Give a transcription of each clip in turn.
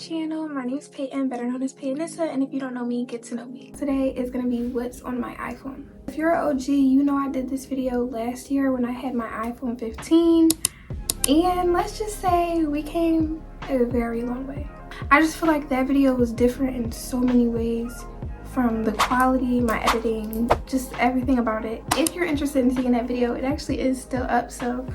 channel. My name is Peyton, better known as Peytonissa, and if you don't know me, get to know me. Today is going to be what's on my iPhone. If you're an OG, you know I did this video last year when I had my iPhone 15, and let's just say we came a very long way. I just feel like that video was different in so many ways, from the quality, my editing, just everything about it. If you're interested in seeing that video, it actually is still up, so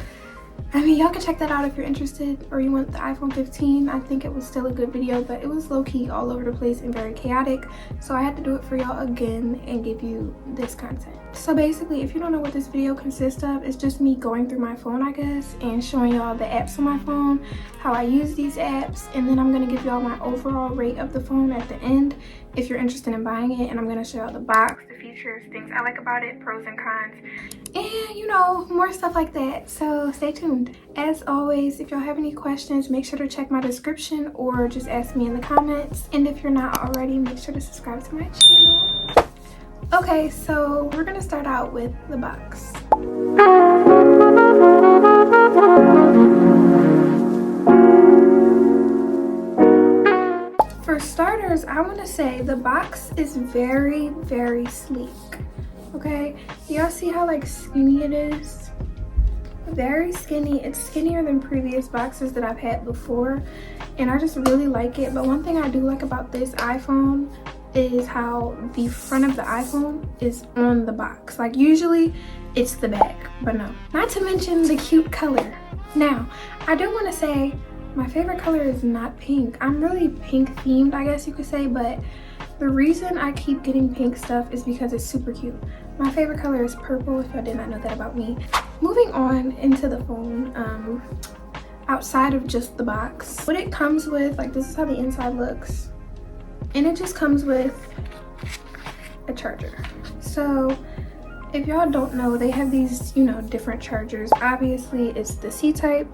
I mean, y'all can check that out if you're interested or you want the iPhone 15. I think it was still a good video, but it was low-key all over the place and very chaotic. So I had to do it for y'all again and give you this content. So basically, if you don't know what this video consists of, it's just me going through my phone, I guess, and showing y'all the apps on my phone, how I use these apps, and then I'm going to give y'all my overall rate of the phone at the end if you're interested in buying it. And I'm going to show y'all the box, the features, things I like about it, pros and cons, and you know, more stuff like that. So stay tuned. As always, if y'all have any questions, make sure to check my description or just ask me in the comments. And if you're not already, make sure to subscribe to my channel. Okay, so we're gonna start out with the box. For starters, I want to say the box is very, very sleek. Okay, y'all see how like skinny it is? Very skinny. It's skinnier than previous boxes that I've had before, and I just really like it. But one thing I do like about this iPhone is how the front of the iPhone is on the box. Like usually it's the back, but no. Not to mention the cute color. Now, I do want to say my favorite color is not pink. I'm really pink themed, I guess you could say, but the reason I keep getting pink stuff is because it's super cute. My favorite color is purple, if y'all did not know that about me. Moving on into the phone, outside of just the box, what it comes with, like this is how the inside looks. And it just comes with a charger. So if y'all don't know, they have these, you know, different chargers. Obviously it's the C-type.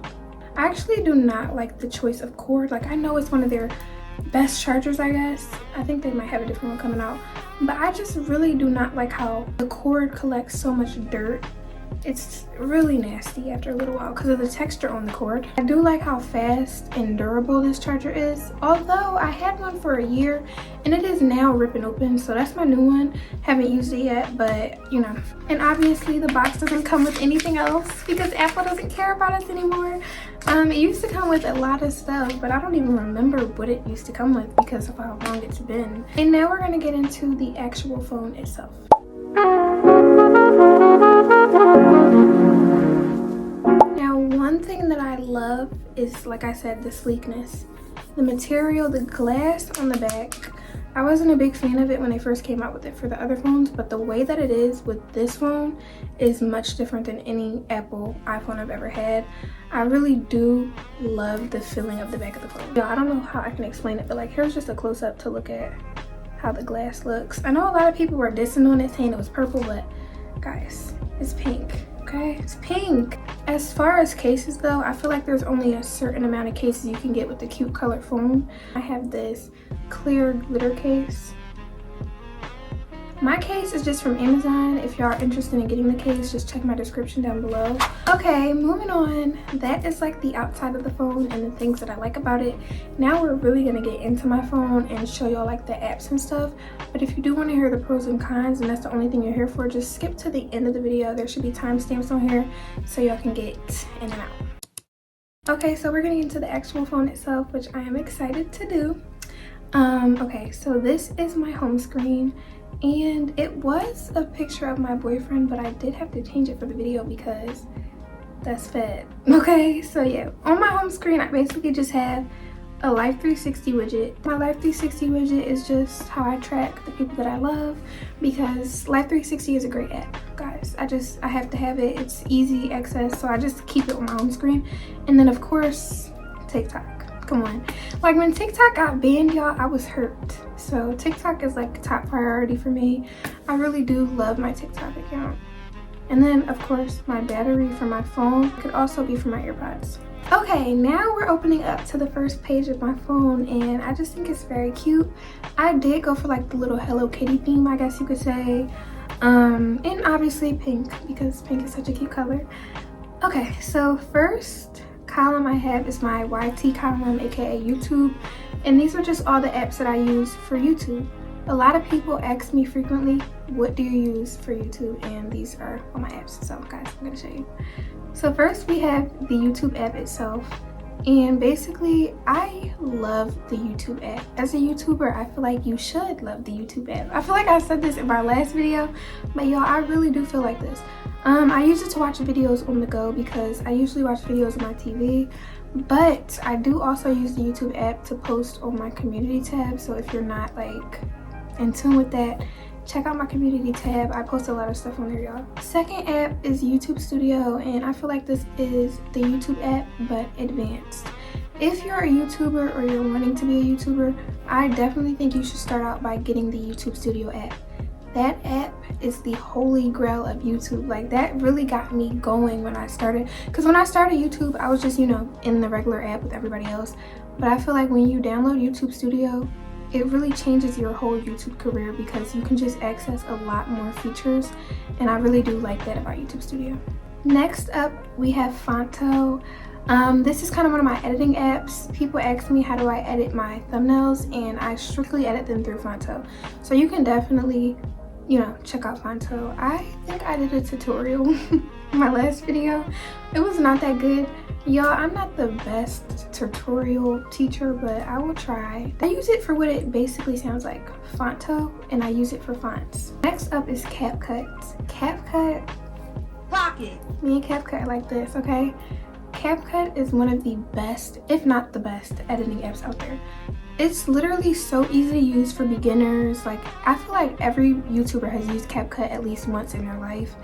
I actually do not like the choice of cord. Like I know it's one of their best chargers, I guess. I think they might have a different one coming out, but I just really do not like how the cord collects so much dirt. It's really nasty after a little while because of the texture on the cord. I do like how fast and durable this charger is, although I had one for a year and it is now ripping open, so that's my new one. Haven't used it yet, but you know. And obviously the box doesn't come with anything else because Apple doesn't care about us anymore. It used to come with a lot of stuff, but I don't even remember what it used to come with because of how long it's been. And now we're gonna get into the actual phone itself. Now, one thing that I love is, like I said, the sleekness. The material, the glass on the back. I wasn't a big fan of it when they first came out with it for the other phones, but the way that it is with this phone is much different than any Apple iPhone I've ever had. I really do love the feeling of the back of the phone. I don't know how I can explain it, but like here's just a close-up to look at how the glass looks. I know a lot of people were dissing on it saying it was purple, but guys, it's pink. Okay, it's pink. As far as cases though, I feel like there's only a certain amount of cases you can get with the cute colored phone. I have this clear glitter case. My case is just from Amazon. If y'all are interested in getting the case, just check my description down below. Okay, moving on. That is like the outside of the phone and the things that I like about it. Now we're really gonna get into my phone and show y'all like the apps and stuff. But if you do want to hear the pros and cons and that's the only thing you're here for, just skip to the end of the video. There should be timestamps on here so y'all can get in and out. Okay, so we're gonna get into the actual phone itself, which I am excited to do. Okay, so this is my home screen. And it was a picture of my boyfriend, but I did have to change it for the video because that's fed. Okay, so yeah, on my home screen I basically just have a Life 360 widget. My Life 360 widget is just how I track the people that I love, because Life 360 is a great app, guys. I have to have it. It's easy access, so I just keep it on my home screen. And then of course TikTok. Come on, like when TikTok got banned, y'all, I was hurt. So TikTok is like top priority for me. I really do love my TikTok account. And then of course my battery for my phone could also be for my AirPods. Okay, now we're opening up to the first page of my phone, and I just think it's very cute. I did go for like the little Hello Kitty theme, I guess you could say, and obviously pink because pink is such a cute color. Okay, so first column I have is my YT column, aka YouTube, And these are just all the apps that I use for YouTube. A lot of people ask me frequently, what do you use for YouTube? And these are all my apps. So guys, I'm gonna show you. So first we have the YouTube app itself. And basically, I love the YouTube app. As a YouTuber, I feel like you should love the YouTube app. I feel like I said this in my last video, but y'all, I really do feel like this. I use it to watch videos on the go because I usually watch videos on my TV, but I do also use the YouTube app to post on my community tab. So if you're not like in tune with that, check out my community tab. I post a lot of stuff on there, y'all. Second app is YouTube Studio, and I feel like this is the YouTube app but advanced. If you're a YouTuber or you're wanting to be a YouTuber, I definitely think you should start out by getting the YouTube Studio app. That app is the holy grail of YouTube. Like, that really got me going when I started, because when I started YouTube, I was just, you know, in the regular app with everybody else. But I feel like when you download YouTube Studio, it really changes your whole YouTube career because you can just access a lot more features, and I really do like that about YouTube Studio. Next up, we have Phonto. This is kind of one of my editing apps. People ask me how do I edit my thumbnails, and I strictly edit them through Phonto. So you can definitely, you know, check out Phonto. I think I did a tutorial in my last video. It was not that good. Y'all, I'm not the best tutorial teacher, but I will try. I use it for what it basically sounds like, Phonto, and I use it for fonts. Next up is CapCut. CapCut, Pocket. me and CapCut are like this, okay? CapCut is one of the best, if not the best, editing apps out there. It's literally so easy to use for beginners. Like, I feel like every YouTuber has used CapCut at least once in their life,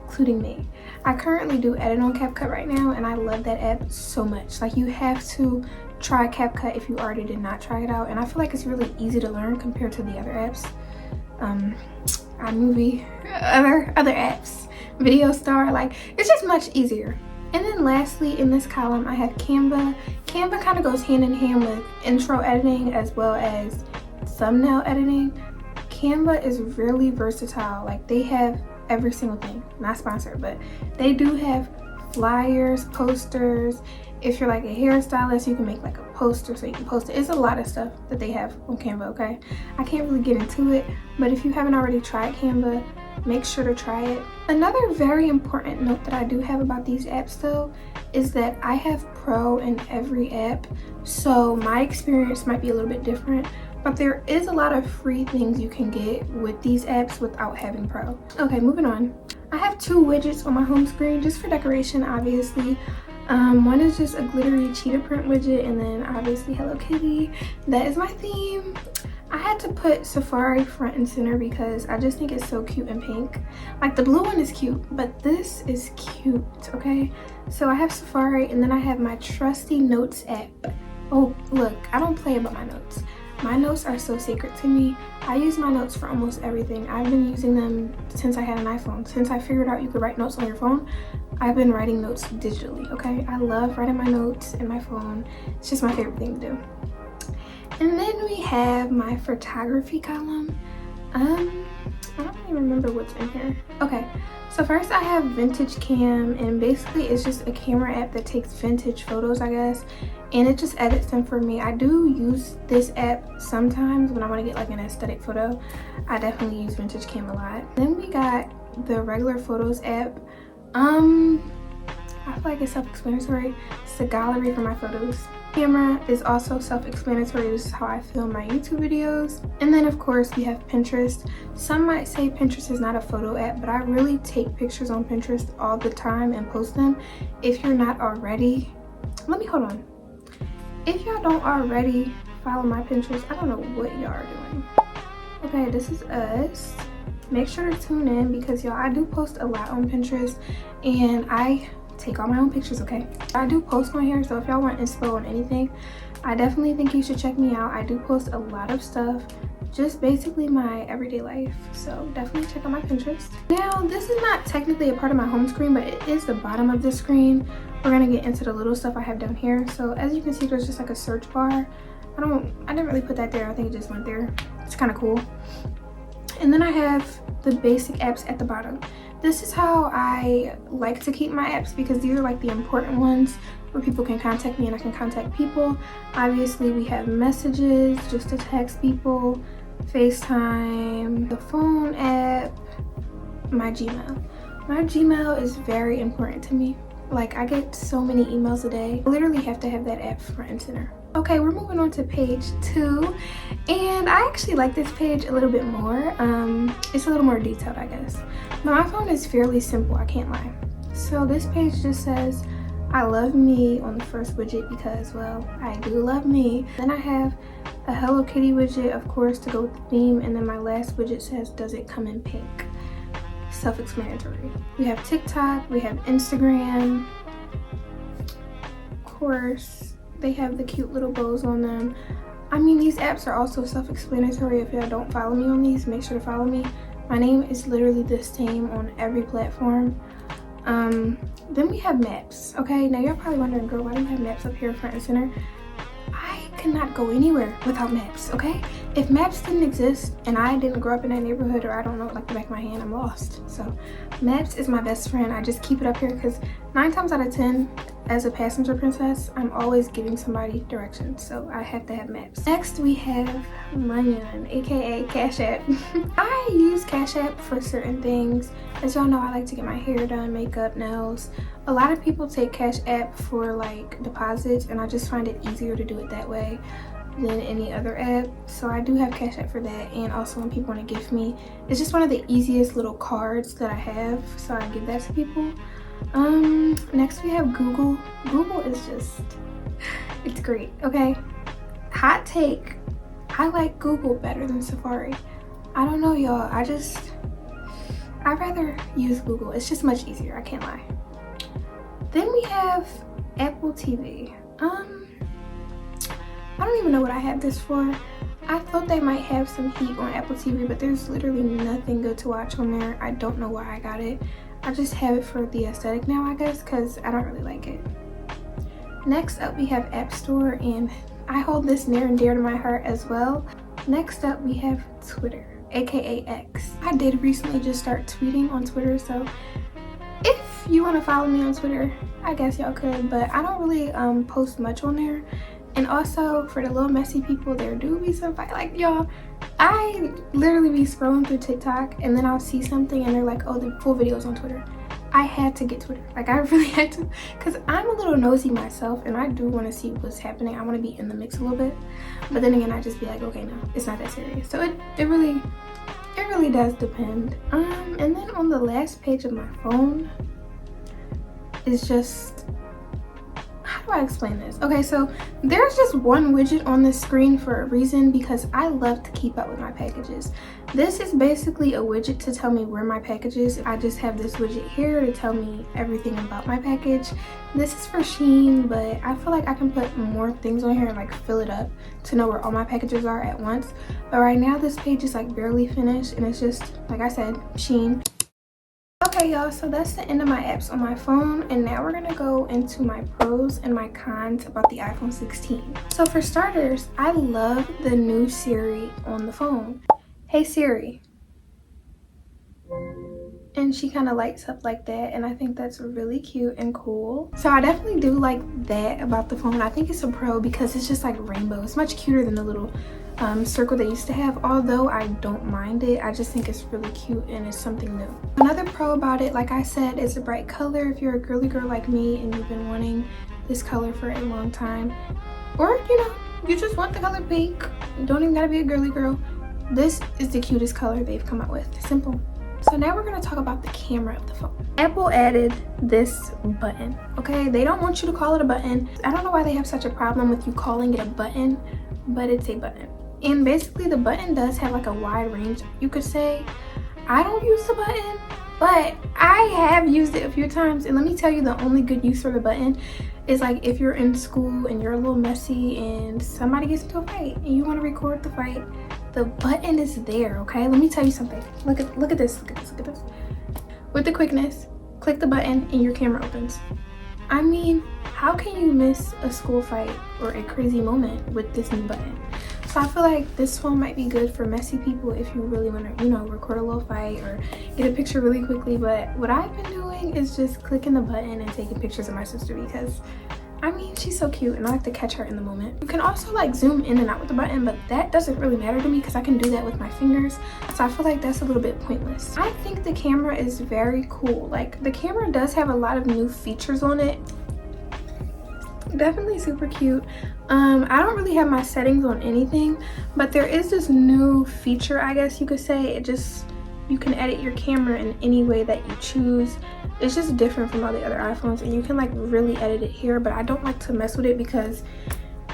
including me. I currently do edit on CapCut right now, and I love that app so much. Like, you have to try CapCut if you already did not try it out, and I feel like it's really easy to learn compared to the other apps. Imovie, other apps, Video Star, like, it's just much easier. And then lastly, in this column, I have Canva. Canva kind of goes hand in hand with intro editing as well as thumbnail editing. Canva is really versatile. Like, they have every single thing. Not sponsored, but they do have flyers, posters. If you're like a hairstylist, you can make like a poster so you can post it. It's a lot of stuff that they have on Canva, okay? I can't really get into it, but if you haven't already tried Canva, make sure to try it. Another very important note that I do have about these apps though is that I have Pro in every app, so my experience might be a little bit different, but there is a lot of free things you can get with these apps without having Pro. Okay, moving on. I have two widgets on my home screen just for decoration, obviously. One is just a glittery cheetah print widget, and then obviously Hello Kitty. That is my theme. I had to put Safari front and center because I just think it's so cute and pink. Like, the blue one is cute, but this is cute, okay? So I have Safari, and then I have my trusty Notes app. Oh, look, I don't play about my notes. My notes are so sacred to me. I use my notes for almost everything. I've been using them since I had an iPhone. Since I figured out you could write notes on your phone, I've been writing notes digitally, okay? I love writing my notes in my phone. It's just my favorite thing to do. And then we have my photography column. I don't even remember what's in here. Okay, so first I have Vintage Cam, and basically it's just a camera app that takes vintage photos, I guess, and it just edits them for me. I do use this app sometimes when I want to get like an aesthetic photo. I definitely use Vintage Cam a lot. Then we got the regular Photos app. I feel like it's self-explanatory. It's a gallery for my photos. Camera is also self-explanatory. This is how I film my YouTube videos. And then of course we have Pinterest. Some might say Pinterest is not a photo app, but I really take pictures on Pinterest all the time and post them. If you're not already, hold on. If y'all don't already follow my Pinterest, I don't know what y'all are doing. Okay, this is us. Make sure to tune in because y'all, I do post a lot on Pinterest, and I take all my own pictures, okay? I do post on here, so if y'all want inspo on anything, I definitely think you should check me out. I do post a lot of stuff, just basically my everyday life, so definitely check out my Pinterest. Now, this is not technically a part of my home screen, but it is the bottom of the screen. We're gonna get into the little stuff I have down here. So as you can see, there's just like a search bar. I didn't really put that there. I think it just went there. It's kind of cool. And then I have the basic apps at the bottom. This is how I like to keep my apps because these are like the important ones where people can contact me and I can contact people. Obviously we have messages just to text people, FaceTime, the phone app, my Gmail. My Gmail is very important to me. Like, I get so many emails a day. I literally have to have that app front and center. Okay, we're moving on to page 2, and I actually like this page a little bit more. It's a little more detailed, I guess. But my phone is fairly simple, I can't lie. So this page just says, I love me on the first widget because, well, I do love me. Then I have a Hello Kitty widget, of course, to go with the theme, and then my last widget says, does it come in pink? Self-explanatory. We have TikTok, we have Instagram, of course, they have the cute little bows on them. I mean, these apps are also self-explanatory. If y'all don't follow me on these, make sure to follow me. My name is literally the same on every platform. Then we have maps. Okay, now you're probably wondering, girl, why do you have maps up here front and center? I cannot go anywhere without maps, okay? If maps didn't exist and I didn't grow up in that neighborhood, or I don't know it like the back of my hand, I'm lost. So maps is my best friend. I just keep it up here because 9 times out of 10, as a passenger princess, I'm always giving somebody directions, so I have to have maps. Next we have Money, aka Cash App. I use Cash App for certain things. As y'all know, I like to get my hair done, makeup, nails. A lot of people take Cash App for like deposits, and I just find it easier to do it that way than any other app. So I do have Cash App for that, and also when people want to gift me, it's just one of the easiest little cards that I have, so I give that to people. Next we have Google. Google is just, it's great, okay? Hot take, I like Google better than Safari. I don't know, y'all, I'd rather use Google. It's just much easier, I can't lie. Then we have Apple TV. I don't even know what I have this for. I thought they might have some heat on Apple TV, but there's literally nothing good to watch on there. I don't know why I got it. I just have it for the aesthetic now, I guess, because I don't really like it. Next up, we have App Store, and I hold this near and dear to my heart as well. Next up, we have Twitter, aka X. I did recently just start tweeting on Twitter, so if you want to follow me on Twitter, I guess y'all could, but I don't really post much on there. And also, for the little messy people, there do be some fight. Like, y'all, I literally be scrolling through TikTok and then I'll see something and they're like, oh, the full video's on Twitter. I had to get Twitter. Like, I really had to, because I'm a little nosy myself and I do want to see what's happening. I want to be in the mix a little bit. But then again, I just be like, okay, no, it's not that serious. So it really does depend. And then on the last page of my phone is just, how do I explain this? Okay, so there's just one widget on the screen for a reason, because I love to keep up with my packages. This is basically a widget to tell me where my package is. I just have this widget here to tell me everything about my package. This is for Shein, but I feel like I can put more things on here and like fill it up to know where all my packages are at once. But right now this page is like barely finished and it's just, like I said, Shein. Okay, y'all, so that's the end of my apps on my phone, and now we're gonna go into my pros and my cons about the iPhone 16. So for starters, I love the new Siri on the phone. Hey Siri. And she kind of lights up like that, and I think that's really cute and cool. So I definitely do like that about the phone. I think it's a pro because it's just like rainbow. It's much cuter than the little circle they used to have, although I don't mind it. I just think it's really cute and it's something new. Another pro about it, like I said, is a bright color. If you're a girly girl like me and you've been wanting this color for a long time, or you know, you just want the color pink, you don't even gotta be a girly girl, this is the cutest color they've come out with. Simple. So now we're going to talk about the camera of the phone. Apple added this button, okay? They don't want you to call it a button. I don't know why they have such a problem with you calling it a button, but it's a button. And basically the button does have like a wide range, you could say. I don't use the button, but I have used it a few times, and let me tell you, the only good use for the button is like if you're in school and you're a little messy and somebody gets into a fight and you want to record the fight, the button is there, okay? Let me tell you something. Look at this. With the quickness, click the button and your camera opens. I mean, how can you miss a school fight or a crazy moment with this new button? So I feel like this phone might be good for messy people if you really want to, you know, record a little fight or get a picture really quickly. But what I've been doing is just clicking the button and taking pictures of my sister because, I mean, she's so cute and I like to catch her in the moment. You can also like zoom in and out with the button, but that doesn't really matter to me because I can do that with my fingers. So I feel like that's a little bit pointless. I think the camera is very cool. Like, the camera does have a lot of new features on it. Definitely super cute. I don't really have my settings on anything, but there is this new feature, I guess you could say. It just, you can edit your camera in any way that you choose. It's just different from all the other iPhones, and you can like really edit it here, but I don't like to mess with it because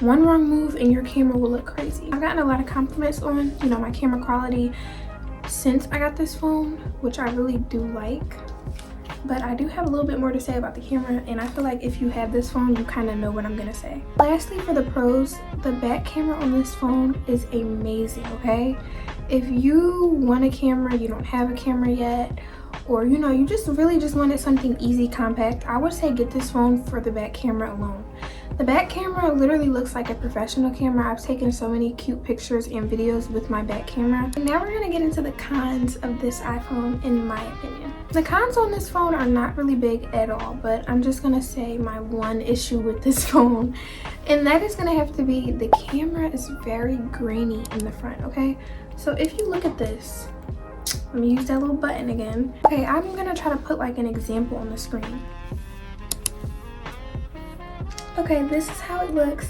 one wrong move and your camera will look crazy. I've gotten a lot of compliments on, you know, my camera quality since I got this phone, which I really do like. But I do have a little bit more to say about the camera, and I feel like if you have this phone, you kind of know what I'm gonna say. Lastly, for the pros, the back camera on this phone is amazing, okay? If you want a camera, you don't have a camera yet, or you know, you just really just wanted something easy, compact, I would say get this phone for the back camera alone. The back camera literally looks like a professional camera. I've taken so many cute pictures and videos with my back camera. And now we're gonna get into the cons of this iPhone, in my opinion. The cons on this phone are not really big at all, but I'm just gonna say my one issue with this phone, and that is gonna have to be the camera is very grainy in the front, okay? So if you look at this, let me use that little button again. Okay, I'm gonna try to put like an example on the screen. Okay, this is how it looks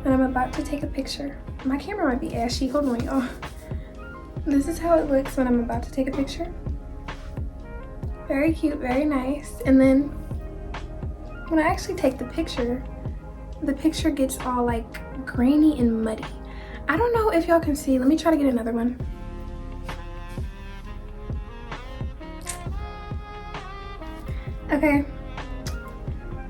when I'm about to take a picture. My camera might be ashy, hold on y'all. This is how it looks when I'm about to take a picture. Very cute, very nice. And then when I actually take the picture gets all like grainy and muddy. I don't know if y'all can see, let me try to get another one. Okay.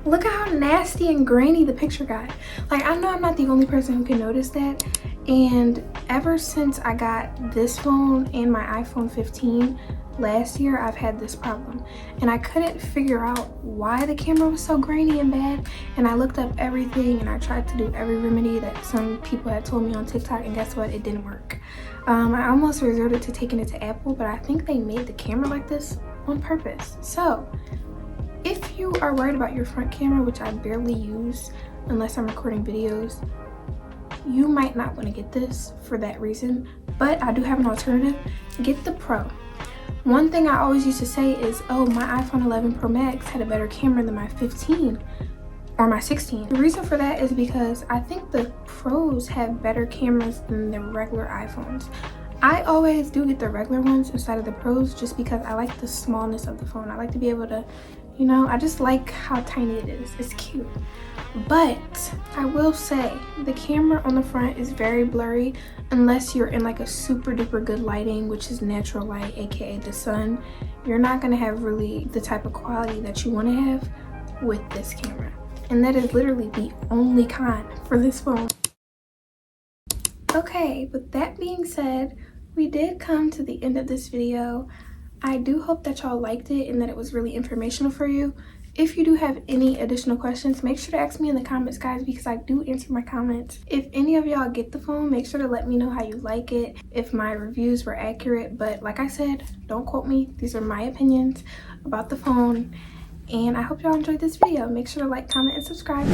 Look at how nasty and grainy the picture got. Like, I know I'm not the only person who can notice that, and ever since I got this phone and my iPhone 15 last year, I've had this problem, and I couldn't figure out why the camera was so grainy and bad. And I looked up everything and I tried to do every remedy that some people had told me on TikTok, and guess what? It didn't work. I almost resorted to taking it to Apple, but I think they made the camera like this on purpose. So if you are worried about your front camera, which I barely use unless I'm recording videos, you might not want to get this for that reason. But I do have an alternative. Get the Pro. One thing I always used to say is, oh, my iPhone 11 Pro Max had a better camera than my 15 or my 16. The reason for that is because I think the Pros have better cameras than the regular iPhones. I always do get the regular ones instead of the Pros just because I like the smallness of the phone. I like to be able to, you know, I just like how tiny it is. It's cute. But I will say the camera on the front is very blurry unless you're in like a super duper good lighting, which is natural light, aka the sun. You're not gonna have really the type of quality that you want to have with this camera. And that is literally the only con for this phone. Okay, with that being said, we did come to the end of this video. I do hope that y'all liked it and that it was really informational for you. If you do have any additional questions, make sure to ask me in the comments, guys, because I do answer my comments. If any of y'all get the phone, make sure to let me know how you like it, if my reviews were accurate. But like I said, don't quote me. These are my opinions about the phone. And I hope y'all enjoyed this video. Make sure to like, comment, and subscribe.